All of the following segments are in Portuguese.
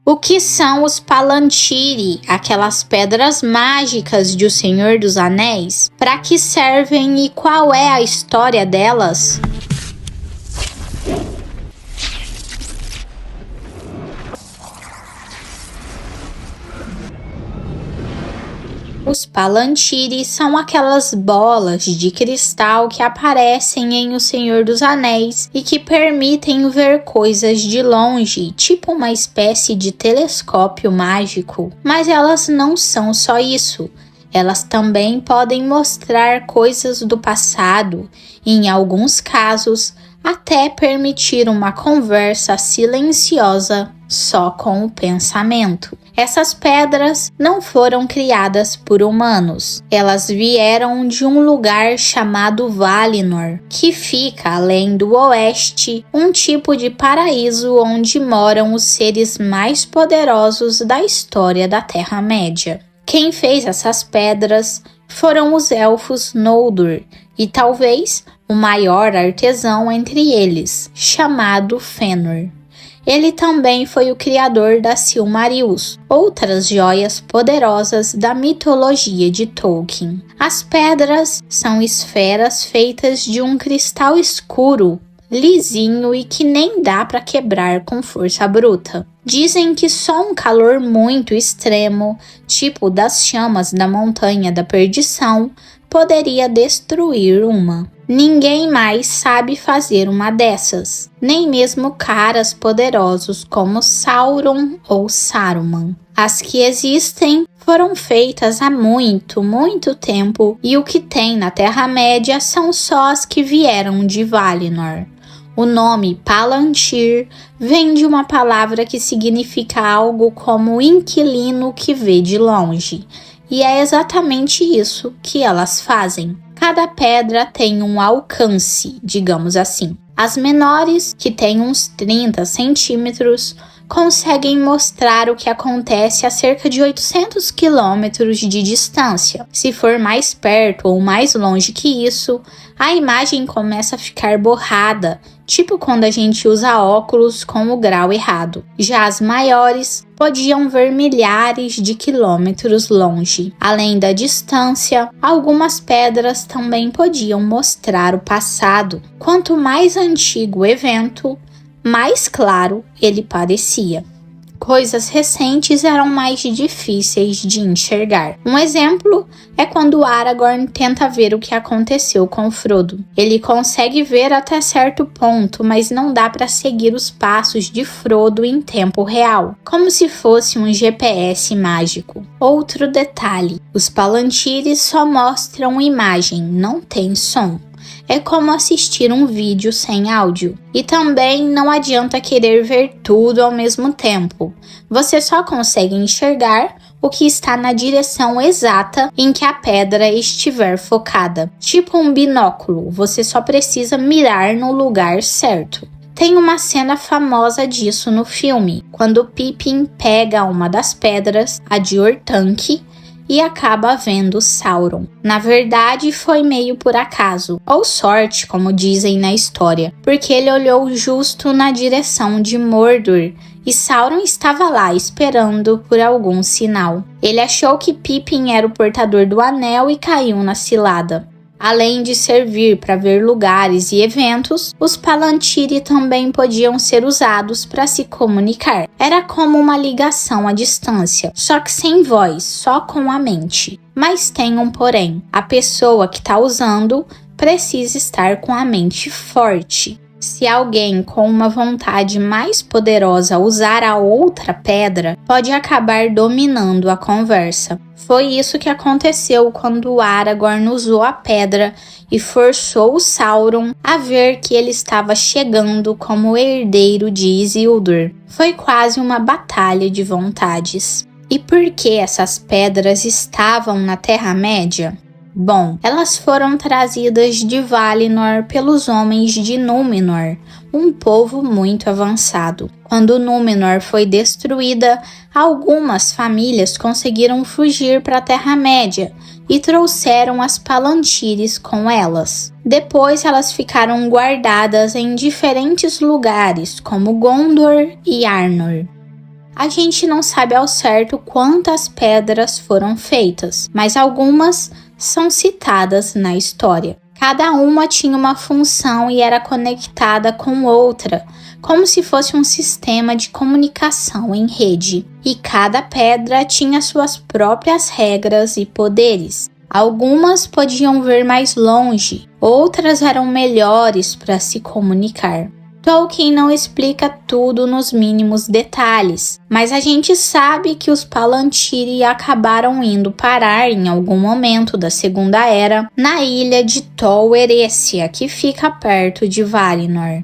O que são os Palantiri, aquelas pedras mágicas de O Senhor dos Anéis? Para que servem e qual é a história delas? Os Palantiri são aquelas bolas de cristal que aparecem em O Senhor dos Anéis e que permitem ver coisas de longe, tipo uma espécie de telescópio mágico. Mas elas não são só isso. Elas também podem mostrar coisas do passado e, em alguns casos, até permitir uma conversa silenciosa só com o pensamento. Essas pedras não foram criadas por humanos. Elas vieram de um lugar chamado Valinor, que fica além do oeste, um tipo de paraíso onde moram os seres mais poderosos da história da Terra-média. Quem fez essas pedras foram os elfos Noldor e talvez o maior artesão entre eles, chamado Fëanor. Ele também foi o criador da Silmarils, outras joias poderosas da mitologia de Tolkien. As pedras são esferas feitas de um cristal escuro, lisinho e que nem dá para quebrar com força bruta. Dizem que só um calor muito extremo, tipo das chamas da Montanha da Perdição, poderia destruir uma. Ninguém mais sabe fazer uma dessas, nem mesmo caras poderosos como Sauron ou Saruman. As que existem foram feitas há muito, muito tempo e o que tem na Terra-média são só as que vieram de Valinor. O nome Palantir vem de uma palavra que significa algo como inquilino que vê de longe, e é exatamente isso que elas fazem. Cada pedra tem um alcance, digamos assim. As menores, que têm uns 30 centímetros, conseguem mostrar o que acontece a cerca de 800 quilômetros de distância. Se for mais perto ou mais longe que isso, a imagem começa a ficar borrada, tipo quando a gente usa óculos com o grau errado. Já as maiores podiam ver milhares de quilômetros longe. Além da distância, algumas pedras também podiam mostrar o passado. Quanto mais antigo o evento, mais claro ele parecia. Coisas recentes eram mais difíceis de enxergar. Um exemplo é quando Aragorn tenta ver o que aconteceu com Frodo. Ele consegue ver até certo ponto, mas não dá para seguir os passos de Frodo em tempo real, como se fosse um GPS mágico. Outro detalhe: os Palantiri só mostram imagem, não tem som. É como assistir um vídeo sem áudio. E também não adianta querer ver tudo ao mesmo tempo. Você só consegue enxergar o que está na direção exata em que a pedra estiver focada. Tipo um binóculo, você só precisa mirar no lugar certo. Tem uma cena famosa disso no filme, quando Pippin pega uma das pedras, a de Orthanc, e acaba vendo Sauron. Na verdade, foi meio por acaso, ou sorte, como dizem na história, porque ele olhou justo na direção de Mordor e Sauron estava lá esperando por algum sinal. Ele achou que Pippin era o portador do anel e caiu na cilada. Além de servir para ver lugares e eventos, os Palantiri também podiam ser usados para se comunicar. Era como uma ligação à distância, só que sem voz, só com a mente. Mas tem um porém: a pessoa que está usando precisa estar com a mente forte. Se alguém com uma vontade mais poderosa usar a outra pedra, pode acabar dominando a conversa. Foi isso que aconteceu quando Aragorn usou a pedra e forçou o Sauron a ver que ele estava chegando como herdeiro de Isildur. Foi quase uma batalha de vontades. E por que essas pedras estavam na Terra-média? Bom, elas foram trazidas de Valinor pelos homens de Númenor, um povo muito avançado. Quando Númenor foi destruída, algumas famílias conseguiram fugir para a Terra-média e trouxeram as Palantires com elas. Depois elas ficaram guardadas em diferentes lugares, como Gondor e Arnor. A gente não sabe ao certo quantas pedras foram feitas, mas algumas são citadas na história. Cada uma tinha uma função e era conectada com outra, como se fosse um sistema de comunicação em rede. E cada pedra tinha suas próprias regras e poderes. Algumas podiam ver mais longe, outras eram melhores para se comunicar. Tolkien não explica tudo nos mínimos detalhes, mas a gente sabe que os Palantiri acabaram indo parar em algum momento da Segunda Era na ilha de Tol Eressëa, que fica perto de Valinor.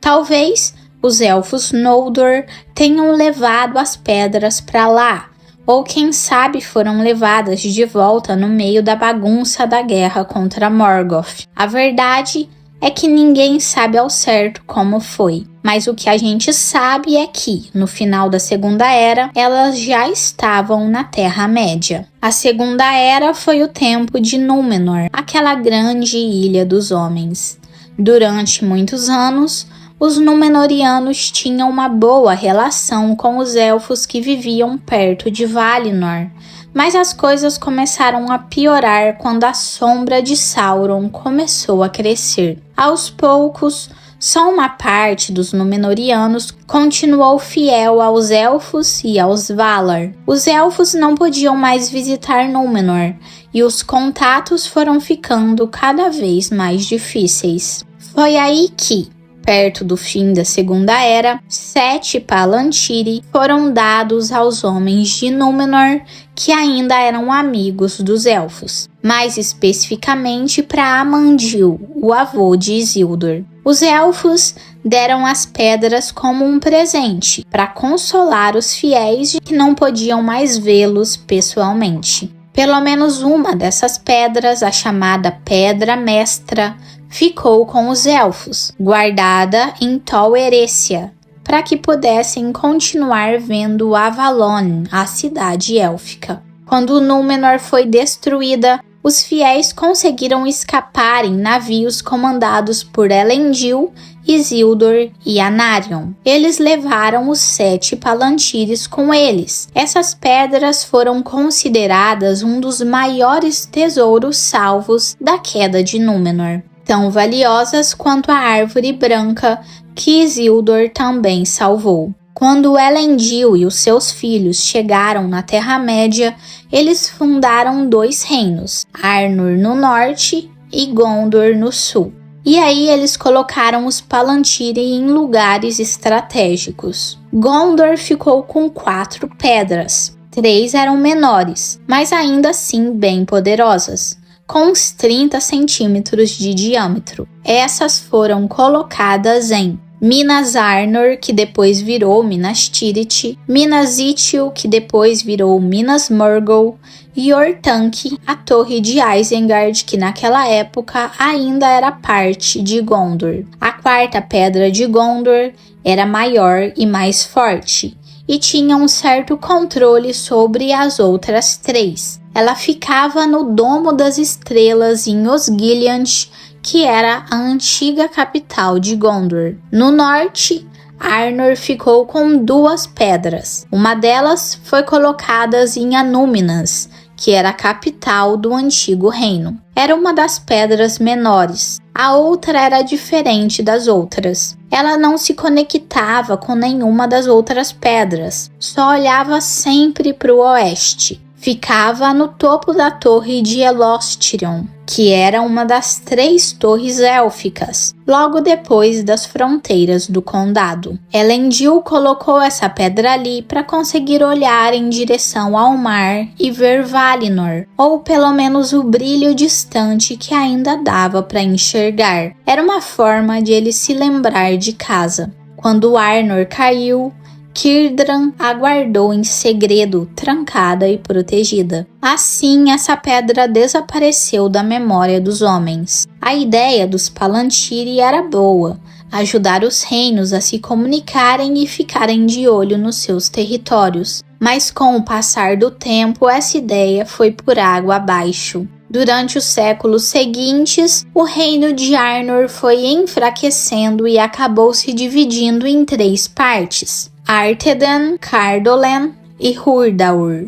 Talvez os elfos Noldor tenham levado as pedras para lá, ou quem sabe foram levadas de volta no meio da bagunça da guerra contra Morgoth. A verdade é que ninguém sabe ao certo como foi, mas o que a gente sabe é que, no final da Segunda Era, elas já estavam na Terra-média. A Segunda Era foi o tempo de Númenor, aquela grande ilha dos homens. Durante muitos anos, os Númenóreanos tinham uma boa relação com os elfos que viviam perto de Valinor, mas as coisas começaram a piorar quando a sombra de Sauron começou a crescer. Aos poucos, só uma parte dos Númenóreanos continuou fiel aos elfos e aos Valar. Os elfos não podiam mais visitar Númenor, e os contatos foram ficando cada vez mais difíceis. Foi aí que, perto do fim da Segunda Era, 7 Palantiri foram dados aos homens de Númenor que ainda eram amigos dos elfos, mais especificamente para Amandil, o avô de Isildur. Os elfos deram as pedras como um presente para consolar os fiéis de que não podiam mais vê-los pessoalmente. Pelo menos uma dessas pedras, a chamada Pedra Mestra, ficou com os elfos, guardada em Tol Eressëa, para que pudessem continuar vendo Avalon, a cidade élfica. Quando Númenor foi destruída, os fiéis conseguiram escapar em navios comandados por Elendil, Isildur e Anarion. Eles levaram os 7 Palantires com eles. Essas pedras foram consideradas um dos maiores tesouros salvos da queda de Númenor, tão valiosas quanto a árvore branca que Isildur também salvou. Quando Elendil e os seus filhos chegaram na Terra-média, eles fundaram 2 reinos, Arnor no norte e Gondor no sul. E aí eles colocaram os Palantiri em lugares estratégicos. Gondor ficou com 4 pedras. 3 eram menores, mas ainda assim bem poderosas, com uns 30 centímetros de diâmetro. Essas foram colocadas em Minas Arnor, que depois virou Minas Tirith, Minas Ithil, que depois virou Minas Morgul, e Orthanc, a torre de Isengard, que naquela época ainda era parte de Gondor. A 4ª pedra de Gondor era maior e mais forte, e tinha um certo controle sobre as outras 3. Ela ficava no Domo das Estrelas em Osgiliath, que era a antiga capital de Gondor. No norte, Arnor ficou com 2 pedras. Uma delas foi colocada em Anúminas, que era a capital do antigo reino. Era uma das pedras menores. A outra era diferente das outras. Ela não se conectava com nenhuma das outras pedras, só olhava sempre para o oeste. Ficava no topo da torre de Elostirion, que era uma das 3 torres élficas, logo depois das fronteiras do condado. Elendil colocou essa pedra ali para conseguir olhar em direção ao mar e ver Valinor, ou pelo menos o brilho distante que ainda dava para enxergar. Era uma forma de ele se lembrar de casa. Quando Arnor caiu, Círdan aguardou em segredo, trancada e protegida. Assim, essa pedra desapareceu da memória dos homens. A ideia dos Palantiri era boa, ajudar os reinos a se comunicarem e ficarem de olho nos seus territórios. Mas com o passar do tempo, essa ideia foi por água abaixo. Durante os séculos seguintes, o reino de Arnor foi enfraquecendo e acabou se dividindo em 3 partes. Arthedain, Cardolen e Hurdaur.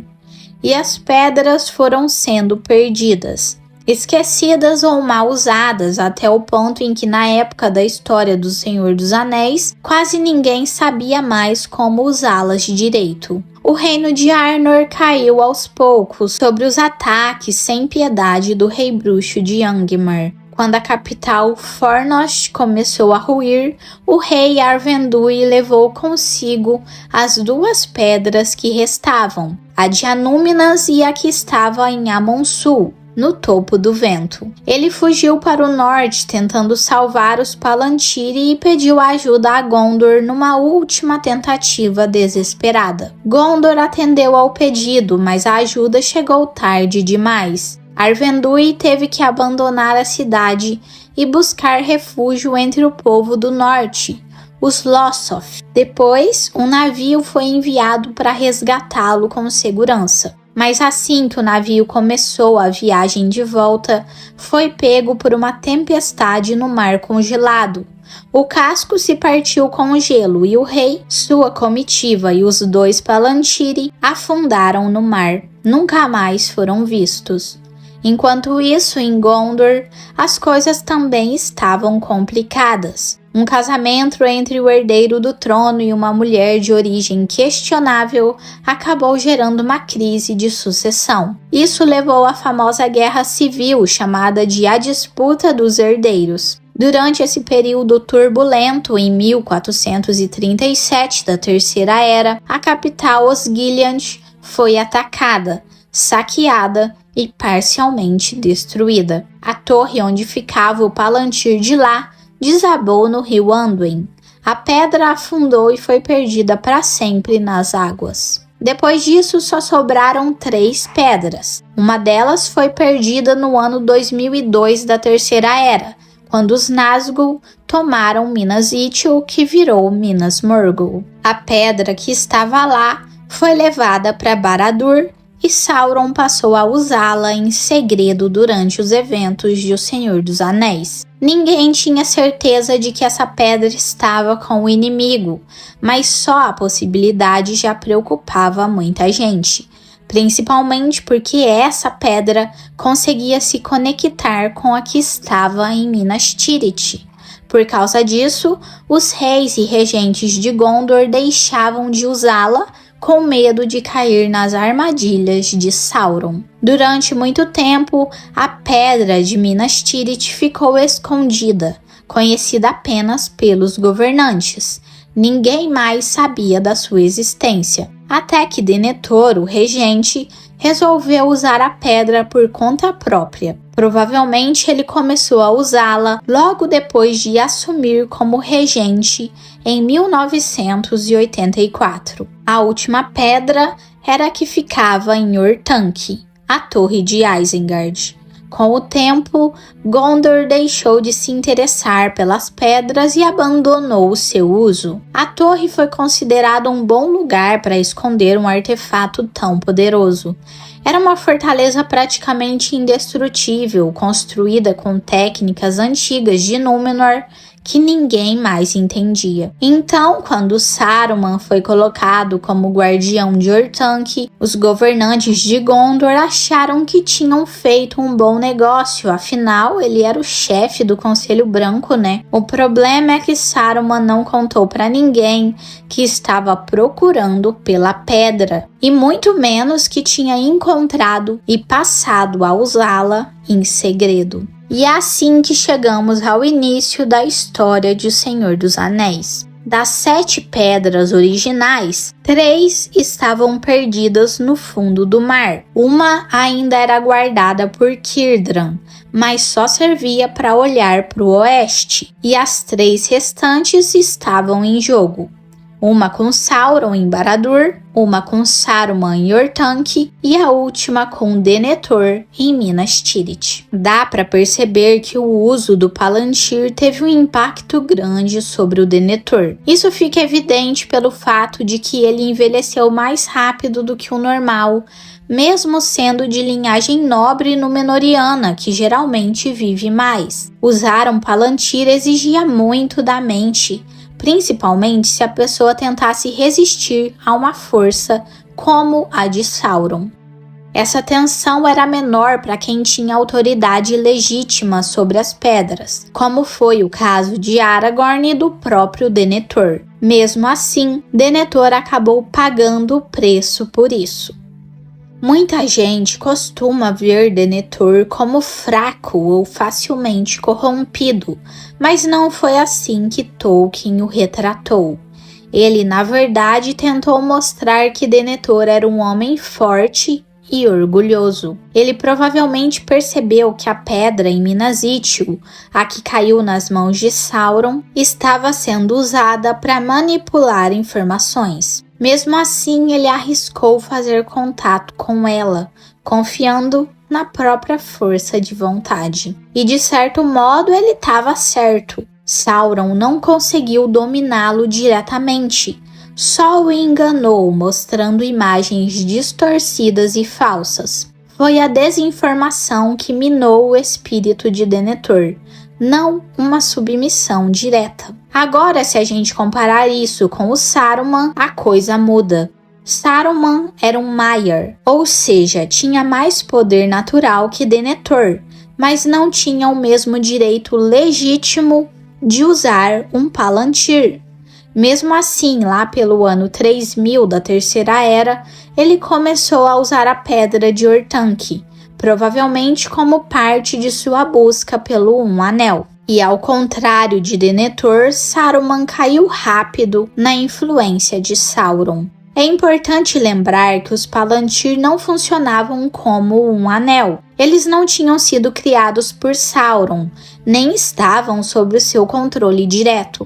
E as pedras foram sendo perdidas, esquecidas ou mal usadas, até o ponto em que, na época da história do Senhor dos Anéis, quase ninguém sabia mais como usá-las direito. O reino de Arnor caiu aos poucos sob os ataques sem piedade do rei bruxo de Angmar. Quando a capital Fornost começou a ruir, o rei Arvenduil levou consigo as 2 pedras que restavam, a de Anúminas e a que estava em Amon-Sul, no topo do vento. Ele fugiu para o norte tentando salvar os Palantiri e pediu ajuda a Gondor numa última tentativa desesperada. Gondor atendeu ao pedido, mas a ajuda chegou tarde demais. Arvenduil teve que abandonar a cidade e buscar refúgio entre o povo do norte, os Lossoth. Depois, um navio foi enviado para resgatá-lo com segurança. Mas assim que o navio começou a viagem de volta, foi pego por uma tempestade no mar congelado. O casco se partiu com o gelo e o rei, sua comitiva e os 2 Palantiri afundaram no mar. Nunca mais foram vistos. Enquanto isso, em Gondor, as coisas também estavam complicadas. Um casamento entre o herdeiro do trono e uma mulher de origem questionável acabou gerando uma crise de sucessão. Isso levou à famosa guerra civil chamada de A Disputa dos Herdeiros. Durante esse período turbulento, em 1437 da Terceira Era, a capital Osgiliath foi atacada, saqueada e parcialmente destruída. A torre onde ficava o Palantir de lá desabou no rio Anduin. A pedra afundou e foi perdida para sempre nas águas. Depois disso, só sobraram 3 pedras. Uma delas foi perdida no ano 2002 da Terceira Era, quando os Nazgûl tomaram Minas Ithil, que virou Minas Morgul. A pedra que estava lá foi levada para Barad-dûr, e Sauron passou a usá-la em segredo durante os eventos de O Senhor dos Anéis. Ninguém tinha certeza de que essa pedra estava com o inimigo, mas só a possibilidade já preocupava muita gente, principalmente porque essa pedra conseguia se conectar com a que estava em Minas Tirith. Por causa disso, os reis e regentes de Gondor deixavam de usá-la com medo de cair nas armadilhas de Sauron. Durante muito tempo, a pedra de Minas Tirith ficou escondida, conhecida apenas pelos governantes. Ninguém mais sabia da sua existência, até que Denethor, o regente, resolveu usar a pedra por conta própria. Provavelmente ele começou a usá-la logo depois de assumir como regente em 1984. A última pedra era a que ficava em Orthanc, a Torre de Isengard. Com o tempo, Gondor deixou de se interessar pelas pedras e abandonou o seu uso. A torre foi considerada um bom lugar para esconder um artefato tão poderoso. Era uma fortaleza praticamente indestrutível, construída com técnicas antigas de Númenor que ninguém mais entendia. Então, quando Saruman foi colocado como guardião de Orthanc, os governantes de Gondor acharam que tinham feito um bom negócio, afinal ele era o chefe do Conselho Branco, né? O problema é que Saruman não contou para ninguém que estava procurando pela pedra, e muito menos que tinha encontrado e passado a usá-la em segredo. E é assim que chegamos ao início da história de O Senhor dos Anéis. Das 7 pedras originais, 3 estavam perdidas no fundo do mar. Uma ainda era guardada por Círdan, mas só servia para olhar para o oeste, e as 3 restantes estavam em jogo. Uma com Sauron em Barad-dûr, uma com Saruman em Orthanc e a última com Denethor em Minas Tirith. Dá para perceber que o uso do Palantir teve um impacto grande sobre o Denethor. Isso fica evidente pelo fato de que ele envelheceu mais rápido do que o normal, mesmo sendo de linhagem nobre númenoriana, que geralmente vive mais. Usar um Palantir exigia muito da mente, principalmente se a pessoa tentasse resistir a uma força como a de Sauron. Essa tensão era menor para quem tinha autoridade legítima sobre as pedras, como foi o caso de Aragorn e do próprio Denethor. Mesmo assim, Denethor acabou pagando o preço por isso. Muita gente costuma ver Denethor como fraco ou facilmente corrompido, mas não foi assim que Tolkien o retratou. Ele, na verdade, tentou mostrar que Denethor era um homem forte e orgulhoso. Ele provavelmente percebeu que a pedra em Minas Ithil, a que caiu nas mãos de Sauron, estava sendo usada para manipular informações. Mesmo assim, ele arriscou fazer contato com ela, confiando na própria força de vontade. E de certo modo ele estava certo. Sauron não conseguiu dominá-lo diretamente, só o enganou, mostrando imagens distorcidas e falsas. Foi a desinformação que minou o espírito de Denethor, não uma submissão direta. Agora, se a gente comparar isso com o Saruman, a coisa muda. Saruman era um Maiar, ou seja, tinha mais poder natural que Denethor, mas não tinha o mesmo direito legítimo de usar um Palantir. Mesmo assim, lá pelo ano 3000 da Terceira Era, ele começou a usar a Pedra de Orthanc, provavelmente como parte de sua busca pelo Um Anel. E ao contrário de Denethor, Saruman caiu rápido na influência de Sauron. É importante lembrar que os Palantir não funcionavam como um anel. Eles não tinham sido criados por Sauron, nem estavam sob o seu controle direto.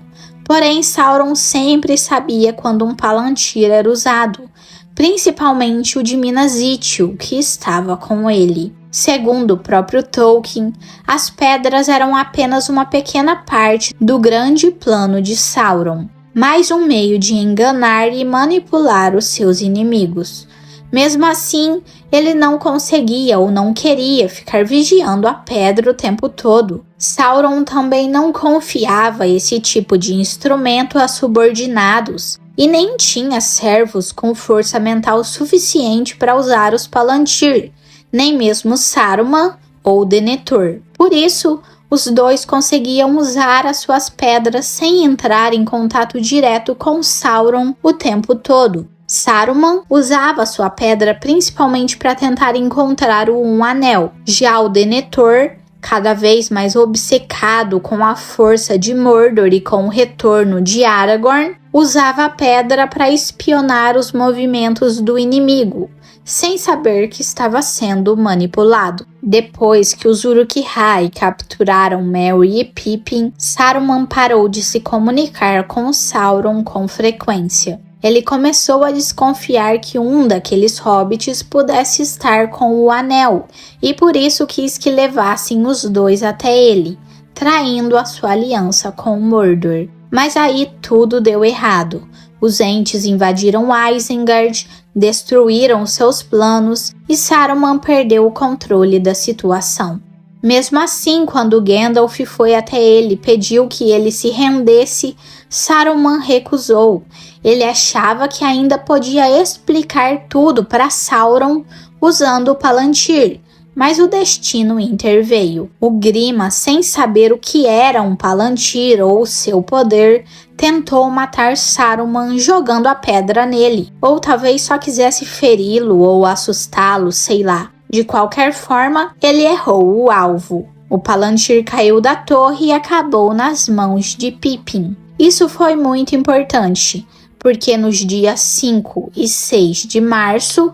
Porém, Sauron sempre sabia quando um Palantir era usado, principalmente o de Minas Ithil, que estava com ele. Segundo o próprio Tolkien, as pedras eram apenas uma pequena parte do grande plano de Sauron, mais um meio de enganar e manipular os seus inimigos. Mesmo assim, ele não conseguia ou não queria ficar vigiando a pedra o tempo todo. Sauron também não confiava esse tipo de instrumento a subordinados e nem tinha servos com força mental suficiente para usar os Palantir, nem mesmo Saruman ou Denethor. Por isso, os dois conseguiam usar as suas pedras sem entrar em contato direto com Sauron o tempo todo. Saruman usava sua pedra principalmente para tentar encontrar o Um Anel. Já o Denethor, cada vez mais obcecado com a força de Mordor e com o retorno de Aragorn, usava a pedra para espionar os movimentos do inimigo, sem saber que estava sendo manipulado. Depois que os Uruk-hai capturaram Merry e Pippin, Saruman parou de se comunicar com Sauron com frequência. Ele começou a desconfiar que um daqueles hobbits pudesse estar com o anel, e por isso quis que levassem os dois até ele, traindo a sua aliança com Mordor. Mas aí tudo deu errado. Os Ents invadiram Isengard, destruíram seus planos e Saruman perdeu o controle da situação. Mesmo assim, quando Gandalf foi até ele e pediu que ele se rendesse, Saruman recusou. Ele achava que ainda podia explicar tudo para Sauron usando o Palantir, mas o destino interveio. O Grima, sem saber o que era um Palantir ou seu poder, tentou matar Saruman jogando a pedra nele, ou talvez só quisesse feri-lo ou assustá-lo, sei lá. De qualquer forma, ele errou o alvo. O Palantir caiu da torre e acabou nas mãos de Pippin. Isso foi muito importante, porque nos dias 5 e 6 de março,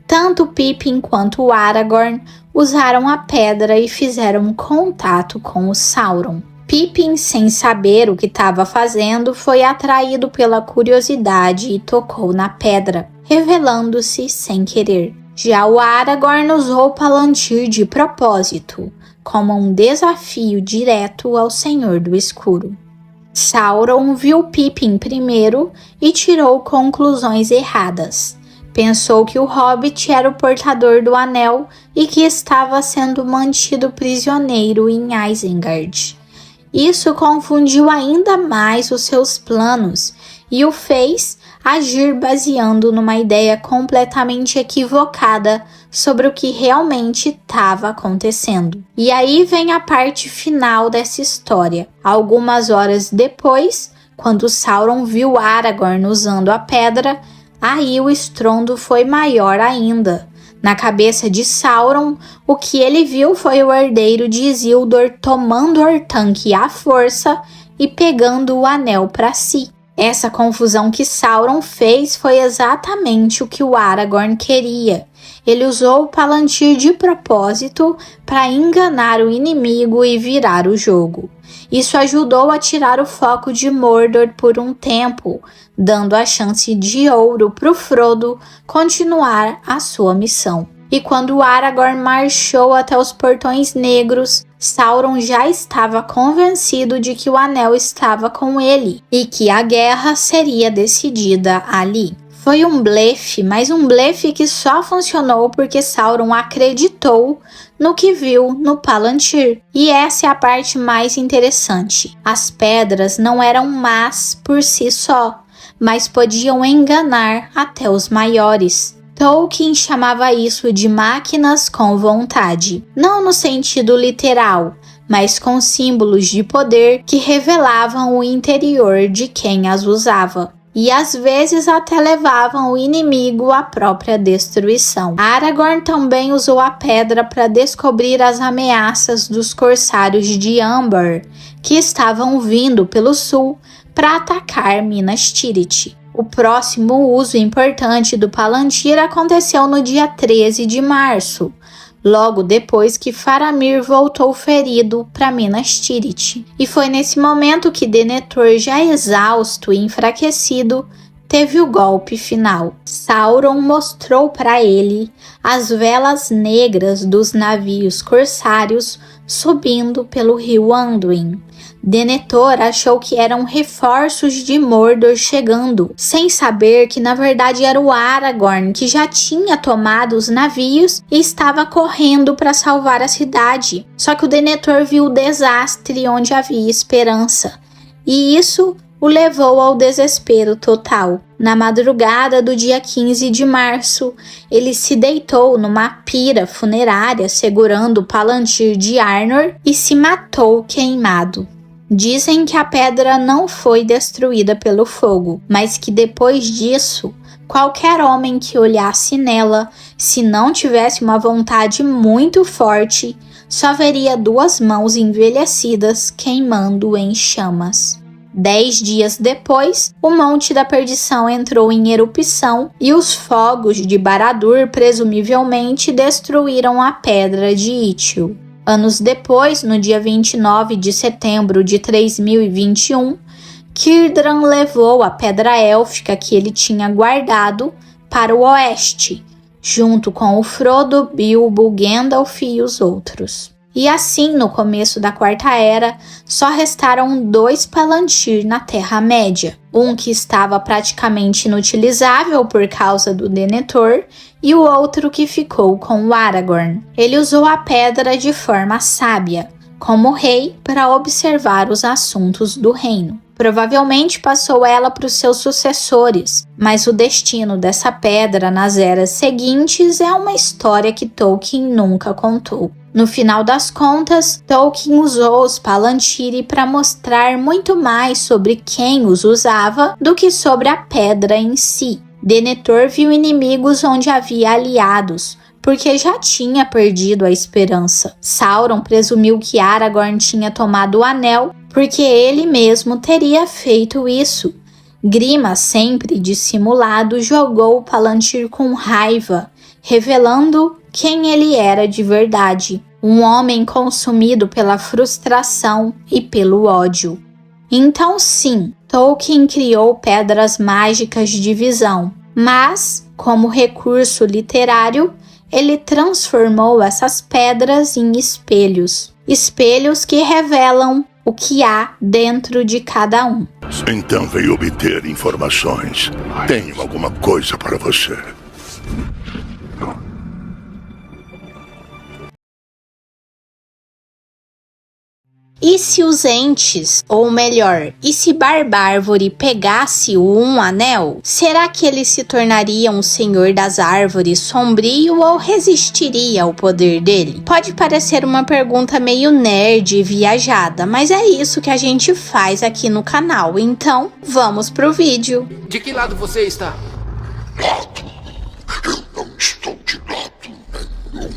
tanto Pippin quanto Aragorn usaram a pedra e fizeram contato com o Sauron. Pippin, sem saber o que estava fazendo, foi atraído pela curiosidade e tocou na pedra, revelando-se sem querer. Já o Aragorn usou o Palantir de propósito, como um desafio direto ao Senhor do Escuro. Sauron viu Pippin primeiro e tirou conclusões erradas. Pensou que o Hobbit era o portador do anel e que estava sendo mantido prisioneiro em Isengard. Isso confundiu ainda mais os seus planos e o fez agir baseando numa ideia completamente equivocada sobre o que realmente estava acontecendo. E aí vem a parte final dessa história. Algumas horas depois, quando Sauron viu Aragorn usando a pedra, aí o estrondo foi maior ainda. Na cabeça de Sauron, o que ele viu foi o herdeiro de Isildur tomando Orthanc à força e pegando o anel para si. Essa confusão que Sauron fez foi exatamente o que o Aragorn queria. Ele usou o Palantir de propósito para enganar o inimigo e virar o jogo. Isso ajudou a tirar o foco de Mordor por um tempo, dando a chance de ouro para o Frodo continuar a sua missão. E quando Aragorn marchou até os Portões Negros, Sauron já estava convencido de que o anel estava com ele e que a guerra seria decidida ali. Foi um blefe, mas um blefe que só funcionou porque Sauron acreditou no que viu no Palantir. E essa é a parte mais interessante. As pedras não eram más por si só, mas podiam enganar até os maiores. Tolkien chamava isso de máquinas com vontade, não no sentido literal, mas com símbolos de poder que revelavam o interior de quem as usava. E às vezes até levavam o inimigo à própria destruição. Aragorn também usou a pedra para descobrir as ameaças dos corsários de Umbar, que estavam vindo pelo sul para atacar Minas Tirith. O próximo uso importante do Palantir aconteceu no dia 13 de março, logo depois que Faramir voltou ferido para Minas Tirith. E foi nesse momento que Denethor, já exausto e enfraquecido, teve o golpe final. Sauron mostrou para ele as velas negras dos navios corsários subindo pelo rio Anduin. Denethor achou que eram reforços de Mordor chegando, sem saber que na verdade era o Aragorn que já tinha tomado os navios e estava correndo para salvar a cidade. Só que o Denethor viu o desastre onde havia esperança, e isso o levou ao desespero total. Na madrugada do dia 15 de março, ele se deitou numa pira funerária segurando o Palantir de Arnor e se matou queimado. Dizem que a pedra não foi destruída pelo fogo, mas que depois disso, qualquer homem que olhasse nela, se não tivesse uma vontade muito forte, só veria duas mãos envelhecidas queimando em chamas. 10 dias depois, o Monte da Perdição entrou em erupção e os fogos de Barad-dûr presumivelmente destruíram a Pedra de Ithil. Anos depois, no dia 29 de setembro de 3021, Círdan levou a pedra élfica que ele tinha guardado para o oeste, junto com o Frodo, Bilbo, Gandalf e os outros. E assim, no começo da Quarta Era, só restaram 2 Palantir na Terra-média. Um que estava praticamente inutilizável por causa do Denethor e o outro que ficou com o Aragorn. Ele usou a pedra de forma sábia, como rei, para observar os assuntos do reino. Provavelmente passou ela para os seus sucessores, mas o destino dessa pedra nas eras seguintes é uma história que Tolkien nunca contou. No final das contas, Tolkien usou os Palantiri para mostrar muito mais sobre quem os usava do que sobre a pedra em si. Denethor viu inimigos onde havia aliados, porque já tinha perdido a esperança. Sauron presumiu que Aragorn tinha tomado o anel, porque ele mesmo teria feito isso. Grima, sempre dissimulado, jogou o Palantir com raiva, revelando quem ele era de verdade, um homem consumido pela frustração e pelo ódio. Então sim, Tolkien criou pedras mágicas de visão, mas, como recurso literário, ele transformou essas pedras em espelhos. Espelhos que revelam o que há dentro de cada um. Então veio obter informações. Tenho alguma coisa para você. E se os entes, ou melhor, e se Barbárvore pegasse o Um Anel, será que ele se tornaria um senhor das árvores sombrio ou resistiria ao poder dele? Pode parecer uma pergunta meio nerd e viajada, mas é isso que a gente faz aqui no canal, então vamos pro vídeo. De que lado você está? Eu não estou de lado nenhum.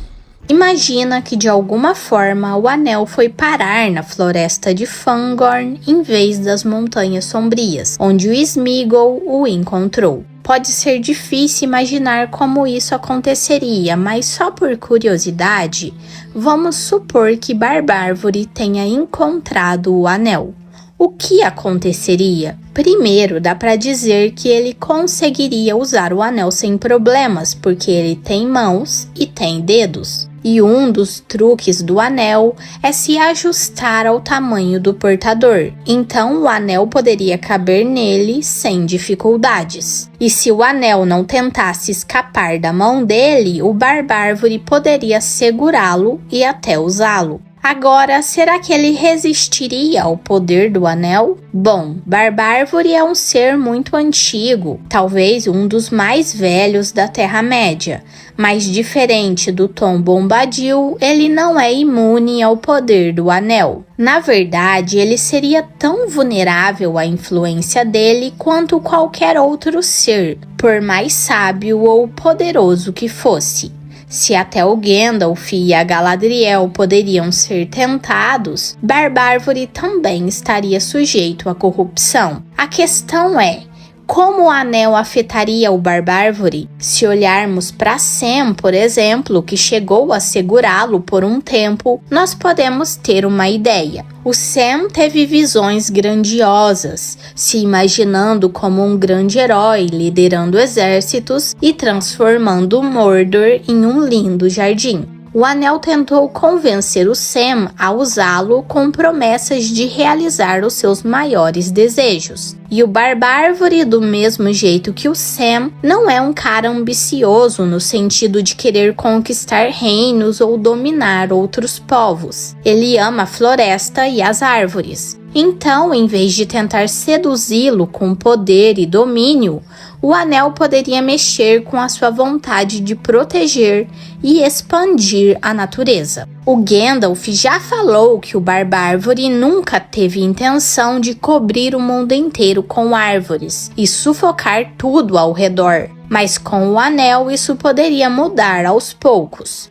Imagina que de alguma forma o anel foi parar na floresta de Fangorn em vez das Montanhas Sombrias, onde o Sméagol o encontrou. Pode ser difícil imaginar como isso aconteceria, mas só por curiosidade, vamos supor que Barbárvore tenha encontrado o anel. O que aconteceria? Primeiro, dá para dizer que ele conseguiria usar o anel sem problemas, porque ele tem mãos e tem dedos. E um dos truques do anel é se ajustar ao tamanho do portador. Então, o anel poderia caber nele sem dificuldades. E se o anel não tentasse escapar da mão dele, o Barbárvore poderia segurá-lo e até usá-lo. Agora, será que ele resistiria ao poder do anel? Bom, Barbárvore é um ser muito antigo, talvez um dos mais velhos da Terra-média, mas diferente do Tom Bombadil, ele não é imune ao poder do anel. Na verdade, ele seria tão vulnerável à influência dele quanto qualquer outro ser, por mais sábio ou poderoso que fosse. Se até o Gandalf e a Galadriel poderiam ser tentados, Barbárvore também estaria sujeito à corrupção. A questão é, como o anel afetaria o Barbárvore? Se olharmos para Sam, por exemplo, que chegou a segurá-lo por um tempo, nós podemos ter uma ideia. O Sam teve visões grandiosas, se imaginando como um grande herói liderando exércitos e transformando Mordor em um lindo jardim. O anel tentou convencer o Sam a usá-lo com promessas de realizar os seus maiores desejos. E o Barbárvore, do mesmo jeito que o Sam, não é um cara ambicioso no sentido de querer conquistar reinos ou dominar outros povos. Ele ama a floresta e as árvores. Então, em vez de tentar seduzi-lo com poder e domínio, o anel poderia mexer com a sua vontade de proteger e expandir a natureza. O Gandalf já falou que o Barbárvore nunca teve intenção de cobrir o mundo inteiro com árvores e sufocar tudo ao redor, mas com o anel isso poderia mudar aos poucos.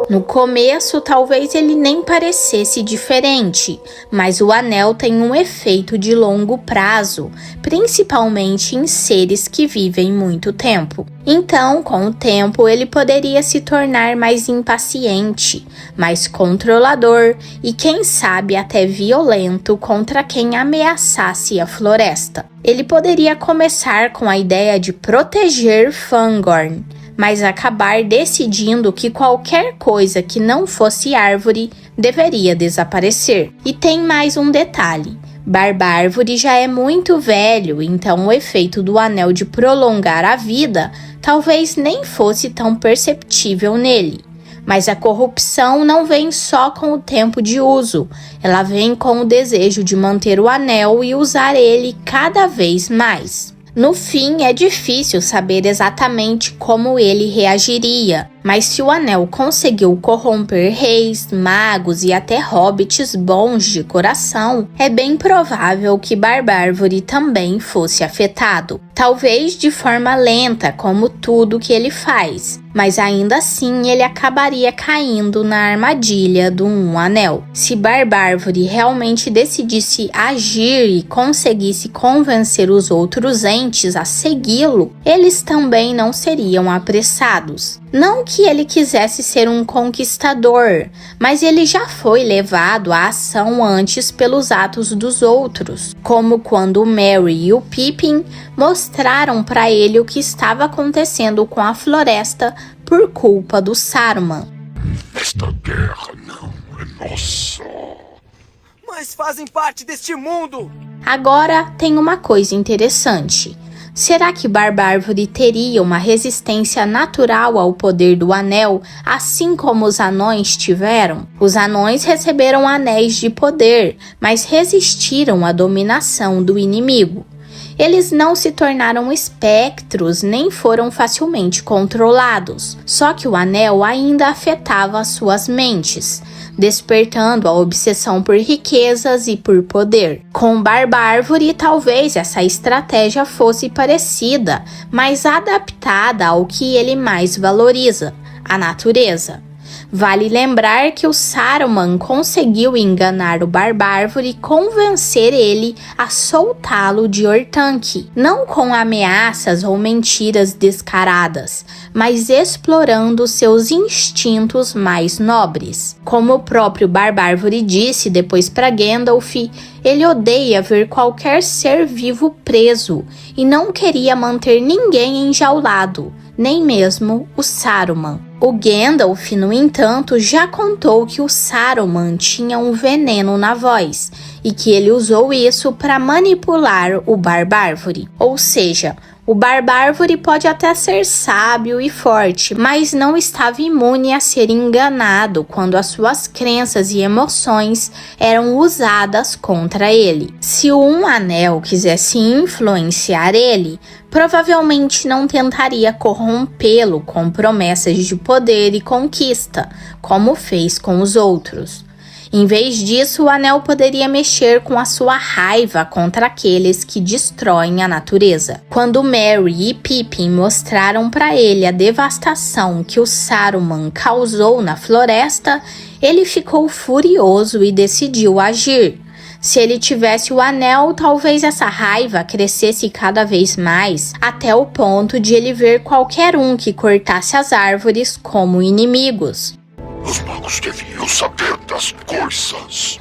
No começo, talvez ele nem parecesse diferente, mas o anel tem um efeito de longo prazo, principalmente em seres que vivem muito tempo. Então, com o tempo, ele poderia se tornar mais impaciente, mais controlador e, quem sabe, até violento contra quem ameaçasse a floresta. Ele poderia começar com a ideia de proteger Fangorn, mas acabar decidindo que qualquer coisa que não fosse árvore deveria desaparecer. E tem mais um detalhe. Barbárvore já é muito velho, então o efeito do anel de prolongar a vida talvez nem fosse tão perceptível nele. Mas a corrupção não vem só com o tempo de uso, ela vem com o desejo de manter o anel e usar ele cada vez mais. No fim, é difícil saber exatamente como ele reagiria, mas se o anel conseguiu corromper reis, magos e até hobbits bons de coração, é bem provável que Barbárvore também fosse afetado. Talvez de forma lenta, como tudo que ele faz, mas ainda assim ele acabaria caindo na armadilha do Um Anel. Se Barbárvore realmente decidisse agir e conseguisse convencer os outros entes a segui-lo, eles também não seriam apressados. Não que ele quisesse ser um conquistador, mas ele já foi levado à ação antes pelos atos dos outros, como quando o Merry e o Pippin mostraram para ele o que estava acontecendo com a floresta por culpa do Saruman. Esta guerra não é nossa. Mas fazem parte deste mundo! Agora tem uma coisa interessante. Será que Barbárvore teria uma resistência natural ao poder do anel, assim como os anões tiveram? Os anões receberam anéis de poder, mas resistiram à dominação do inimigo. Eles não se tornaram espectros nem foram facilmente controlados, só que o anel ainda afetava as suas mentes, despertando a obsessão por riquezas e por poder. Com Barbárvore, talvez essa estratégia fosse parecida, mas adaptada ao que ele mais valoriza, a natureza. Vale lembrar que o Saruman conseguiu enganar o Barbárvore e convencer ele a soltá-lo de Orthanc, não com ameaças ou mentiras descaradas, mas explorando seus instintos mais nobres. Como o próprio Barbárvore disse depois para Gandalf, ele odeia ver qualquer ser vivo preso e não queria manter ninguém enjaulado, nem mesmo o Saruman. O Gandalf, no entanto, já contou que o Saruman tinha um veneno na voz e que ele usou isso para manipular o Barbárvore. Ou seja, o Barbárvore pode até ser sábio e forte, mas não estava imune a ser enganado quando as suas crenças e emoções eram usadas contra ele. Se um anel quisesse influenciar ele, provavelmente não tentaria corrompê-lo com promessas de poder e conquista, como fez com os outros. Em vez disso, o anel poderia mexer com a sua raiva contra aqueles que destroem a natureza. Quando Merry e Pippin mostraram para ele a devastação que o Saruman causou na floresta, ele ficou furioso e decidiu agir. Se ele tivesse o anel, talvez essa raiva crescesse cada vez mais, até o ponto de ele ver qualquer um que cortasse as árvores como inimigos. Os magos deviam saber das coisas.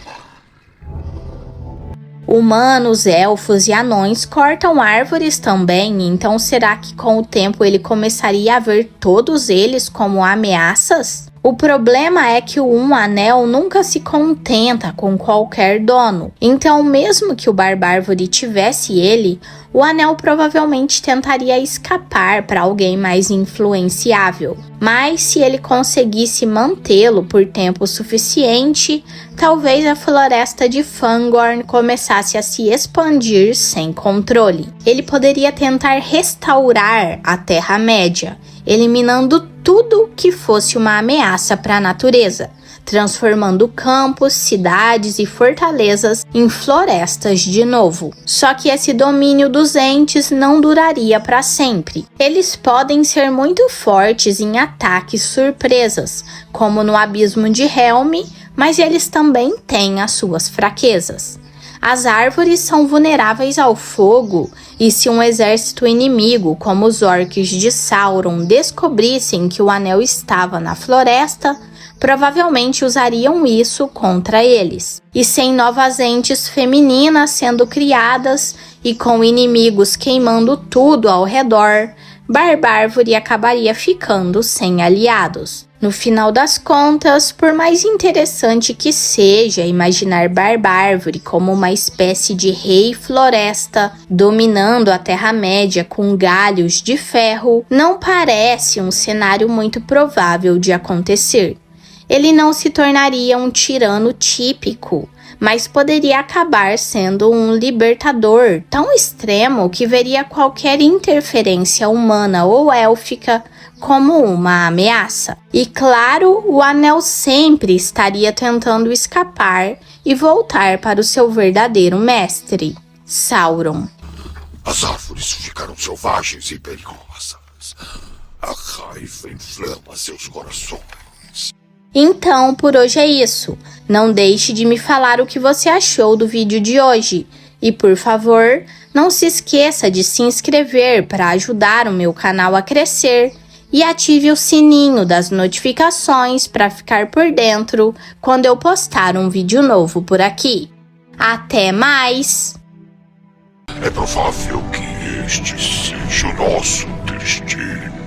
Humanos, elfos e anões cortam árvores também, então será que com o tempo ele começaria a ver todos eles como ameaças? O problema é que um anel nunca se contenta com qualquer dono. Então, mesmo que o Barbárvore tivesse ele, o anel provavelmente tentaria escapar para alguém mais influenciável. Mas se ele conseguisse mantê-lo por tempo suficiente, talvez a floresta de Fangorn começasse a se expandir sem controle. Ele poderia tentar restaurar a Terra-média, eliminando tudo que fosse uma ameaça para a natureza, transformando campos, cidades e fortalezas em florestas de novo. Só que esse domínio dos entes não duraria para sempre. Eles podem ser muito fortes em ataques surpresas, como no Abismo de Helm, mas eles também têm as suas fraquezas. As árvores são vulneráveis ao fogo, e se um exército inimigo, como os orques de Sauron, descobrissem que o anel estava na floresta, provavelmente usariam isso contra eles. E sem novas entes femininas sendo criadas e com inimigos queimando tudo ao redor, Barbárvore acabaria ficando sem aliados. No final das contas, por mais interessante que seja imaginar Barbárvore como uma espécie de rei floresta dominando a Terra-média com galhos de ferro, não parece um cenário muito provável de acontecer. Ele não se tornaria um tirano típico, mas poderia acabar sendo um libertador tão extremo que veria qualquer interferência humana ou élfica como uma ameaça. E claro, o anel sempre estaria tentando escapar e voltar para o seu verdadeiro mestre, Sauron. As árvores ficaram selvagens e perigosas. A raiva inflama seus corações. Então, por hoje é isso. Não deixe de me falar o que você achou do vídeo de hoje. E, por favor, não se esqueça de se inscrever para ajudar o meu canal a crescer e ative o sininho das notificações para ficar por dentro quando eu postar um vídeo novo por aqui. Até mais! É provável que este seja o nosso destino.